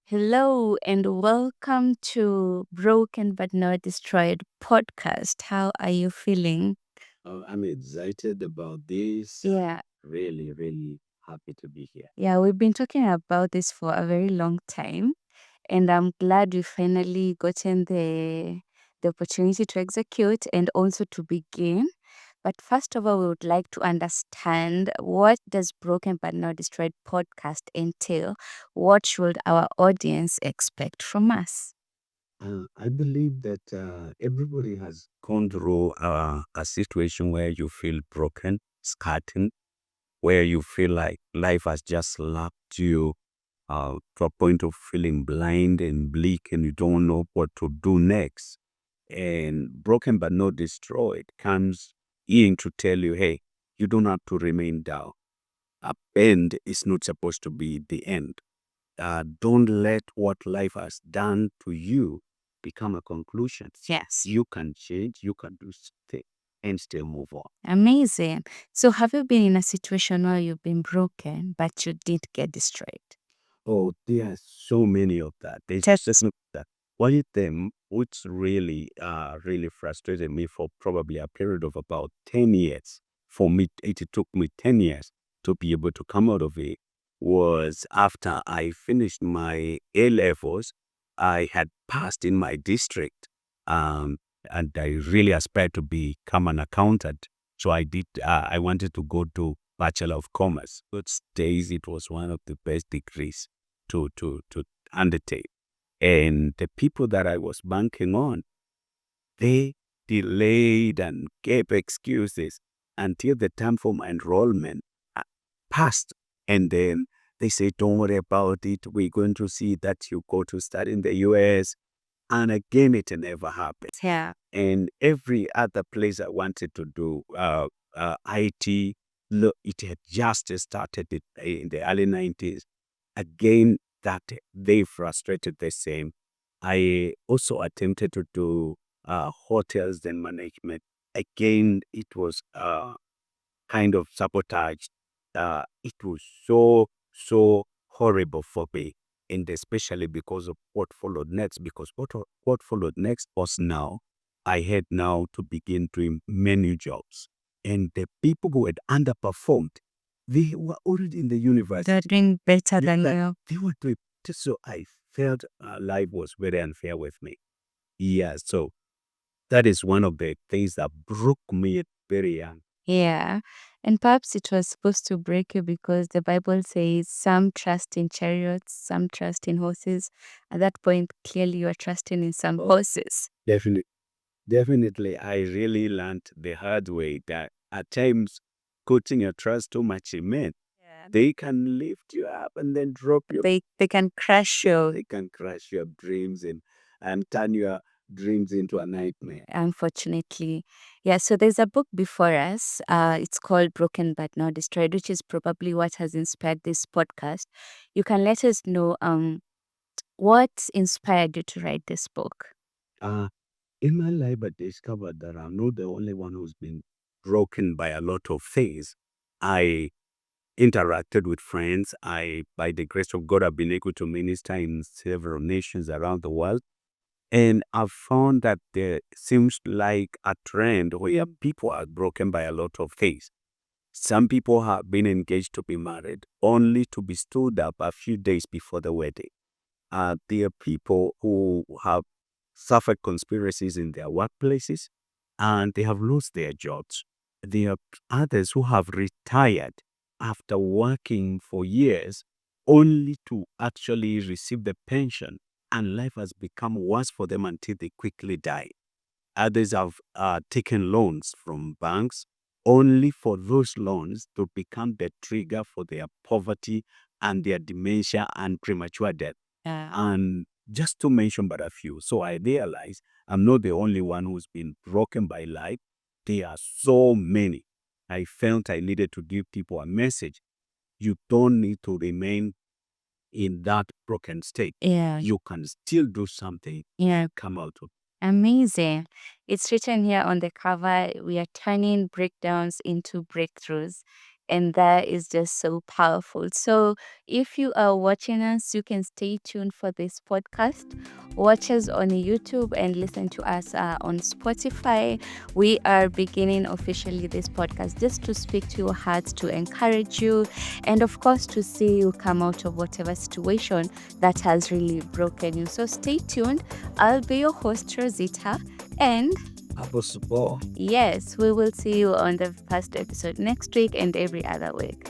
Hello and welcome to Broken But Not Destroyed podcast. How are you feeling? I'm excited about this. Yeah, Really, really happy to be here. yeah, we've been talking about this for a very long time, and I'm glad we finally gotten the opportunity to execute and also to begin. But first of all, we would like to understand what does Broken But Not Destroyed podcast entail? What should our audience expect from us? I believe that everybody has gone through a situation where you feel broken, scarred, where you feel like life has just slapped you to a point of feeling blind and bleak and you don't know what to do next. And broken but not destroyed comes in to tell you, hey, you don't have to remain down. A bend is not supposed to be the end. Don't let what life has done to you become a conclusion. Yes. You can change, you can do something and still move on. Amazing. So, have you been in a situation where you've been broken, but you did get destroyed? Oh, there are so many of that. There's Tell just not that. One of them, which really frustrated me for probably a period of about 10 years. For me, it took me 10 years to be able to come out of it, was after I finished my A levels. I had passed in my district, um, and I really aspired to become an accountant. So I wanted to go to Bachelor of Commerce. Those days, it was one of the best degrees to undertake. And the people that I was banking on, they delayed and gave excuses until the time for my enrollment passed. And then they say, don't worry about it. We're going to see that you go to study in the US. And again, it never happened. yeah. And every other place I wanted to do IT, look, it had just started in the early 90s. Again, that they frustrated the same. I also attempted to do hotels and management. Again, it was kind of sabotaged. It was so horrible for me, and especially because of what followed next. Because what followed next was now I had now to begin doing many jobs, and the people who had underperformed, they were already in the They're university. doing better than Like, you. they were doing so. I felt life was very unfair with me. Yeah, so that is one of the things that broke me very young. Yeah. And perhaps it was supposed to break you because the Bible says some trust in chariots, some trust in horses. At that point, clearly you are trusting in some horses. Definitely. Definitely, I really learned the hard way that at times putting your trust too much in men, Yeah. they can lift you up and then drop you. They can crush you. They can crush your dreams and turn your dreams into a nightmare. Unfortunately. Yeah, so there's a book before us. It's called Broken But Not Destroyed, which is probably what has inspired this podcast. You can let us know what inspired you to write this book. Uh, in my life, I discovered that I'm not the only one who's been broken by a lot of things. I interacted with friends. By the grace of God, I've been able to minister in several nations around the world. And I've found that there seems like a trend where people are broken by a lot of things. Some people have been engaged to be married only to be stood up a few days before the wedding. There are people who have suffered conspiracies in their workplaces and they have lost their jobs. There are others who have retired after working for years only to actually receive the pension, and life has become worse for them until they quickly die. Others have taken loans from banks only for those loans to become the trigger for their poverty and their dementia and premature death. Yeah. And just to mention but a few. So I realize I'm not the only one who's been broken by life. There are so many. I felt I needed to give people a message. You don't need to remain in that broken state. Yeah. You can still do something, Yeah. come out of. Amazing. It's written here on the cover, we are turning breakdowns into breakthroughs. And that is just so powerful. So if you are watching us, you can stay tuned for this podcast. Watch us on YouTube and listen to us on Spotify. We are beginning officially this podcast just to speak to your hearts, to encourage you, and of course, to see you come out of whatever situation that has really broken you. So stay tuned. I'll be your host, Rozitta, and Apostle Paul. yes, we will see you on the first episode next week and every other week.